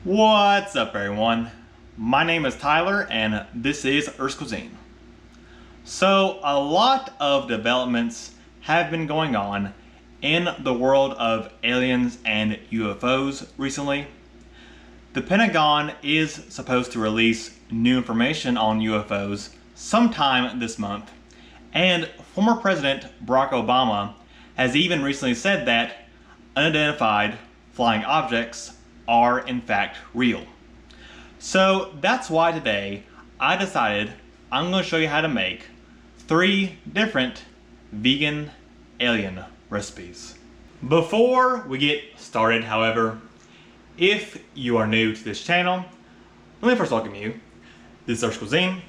What's up, everyone? My name is Tyler and this is Earth's Cuisine. So a lot of developments have been going on in the world of aliens and UFOs recently. The Pentagon is supposed to release new information on UFOs sometime this month, and former President Barack Obama has even recently said that unidentified flying objects are in fact real. So that's why today I decided I'm going to show you how to make 3 different vegan alien recipes. Before we get started, however, if you are new to this channel, let me first welcome you. This is Earth's Cuisine.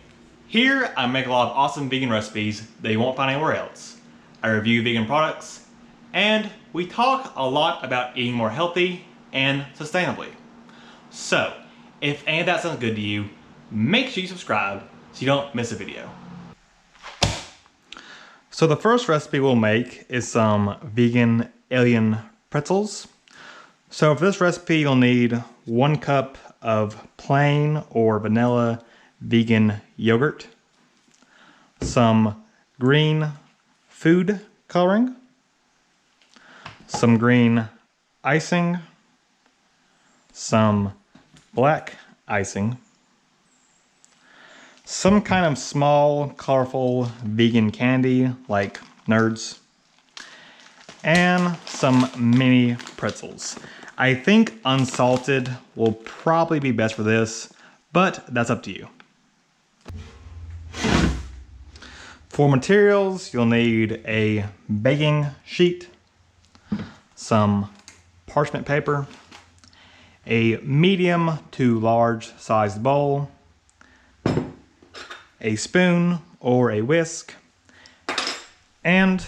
Here I make a lot of awesome vegan recipes that you won't find anywhere else. I review vegan products, and we talk a lot about eating more healthy and sustainably. So, if any of that sounds good to you, make sure you subscribe so you don't miss a video. So the first recipe we'll make is some vegan alien pretzels. So for this recipe you'll need 1 cup of plain or vanilla vegan yogurt, some green food coloring, some green icing, some black icing, some kind of small, colorful vegan candy like Nerds, and some mini pretzels. I think unsalted will probably be best for this, but that's up to you. For materials, you'll need a baking sheet, some parchment paper, a medium to large sized bowl, a spoon or a whisk, and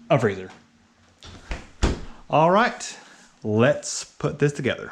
a freezer. All right, let's put this together.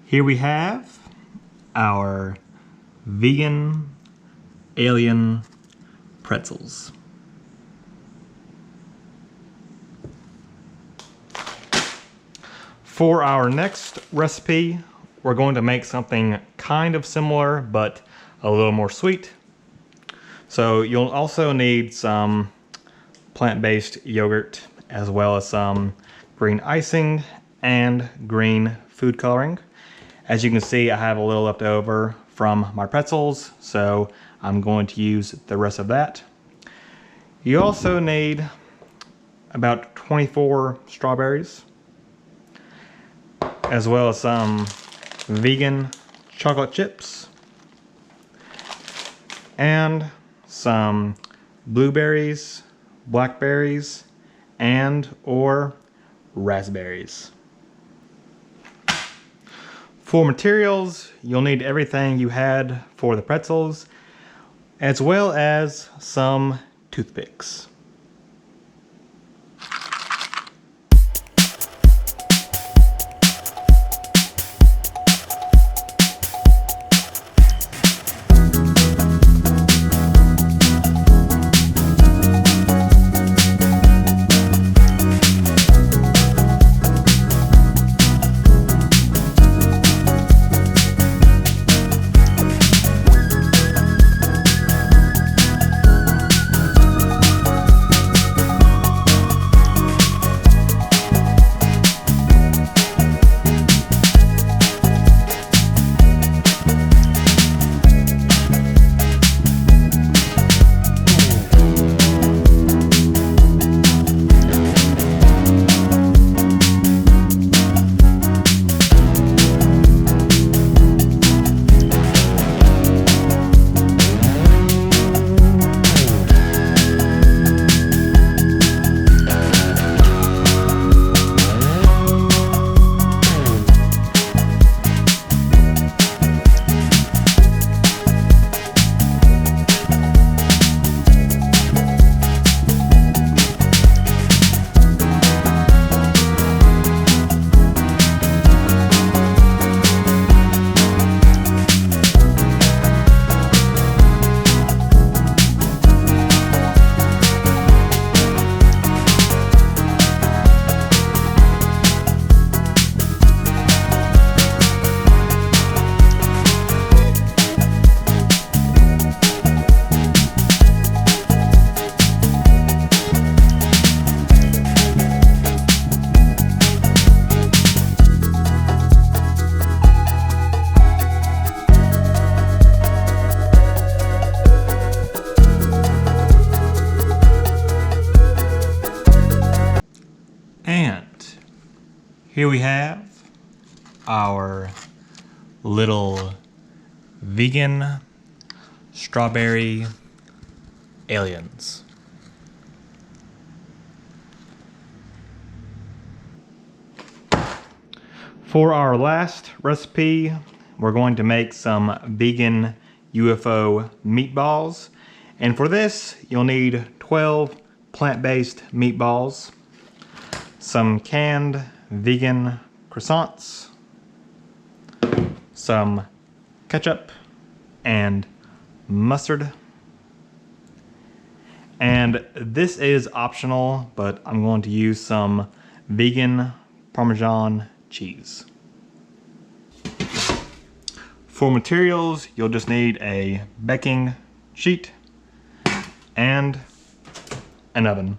Here we have our vegan alien pretzels. For our next recipe, we're going to make something kind of similar, but a little more sweet. So you'll also need some plant-based yogurt, as well as some green icing and green food coloring. As you can see, I have a little left over from my pretzels, so I'm going to use the rest of that. You also need about 24 strawberries, as well as some vegan chocolate chips, and some blueberries, blackberries, and or raspberries. For materials, you'll need everything you had for the pretzels, as well as some toothpicks. Here we have our little vegan strawberry aliens. For our last recipe, we're going to make some vegan UFO meatballs. And for this, you'll need 12 plant-based meatballs, some canned vegan croissants, some ketchup and mustard. And this is optional, but I'm going to use some vegan Parmesan cheese. For materials, you'll just need a baking sheet and an oven.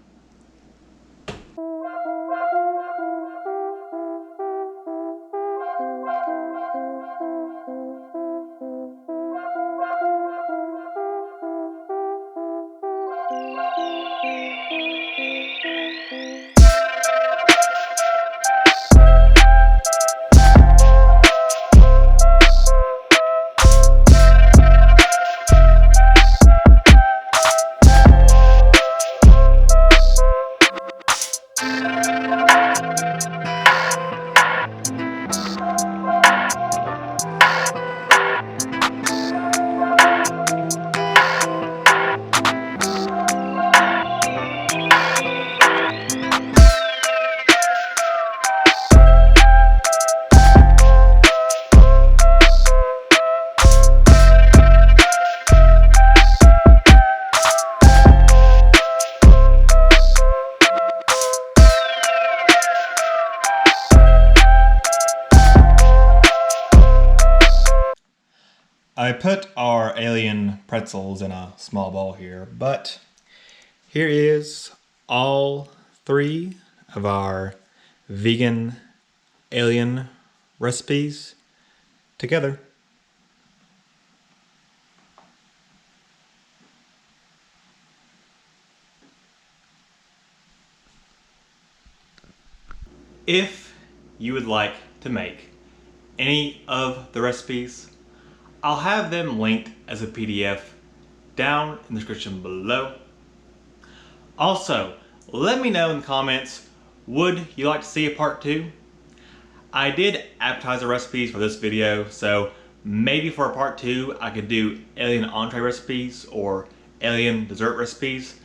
I put our alien pretzels in a small bowl here, but here is all 3 of our vegan alien recipes together. If you would like to make any of the recipes, I'll have them linked as a PDF down in the description below. Also, let me know in the comments, would you like to see a part 2? I did appetizer recipes for this video, so maybe for a part 2 I could do alien entree recipes or alien dessert recipes.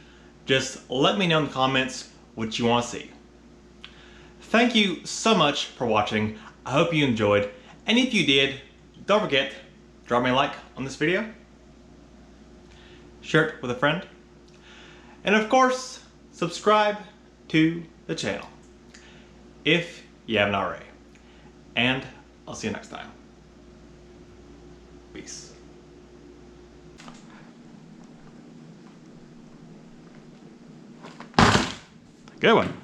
Just let me know in the comments what you want to see. Thank you so much for watching. I hope you enjoyed, and if you did, don't forget, drop me a like on this video, share it with a friend, and of course, subscribe to the channel if you haven't already. And I'll see you next time. Peace. Good one.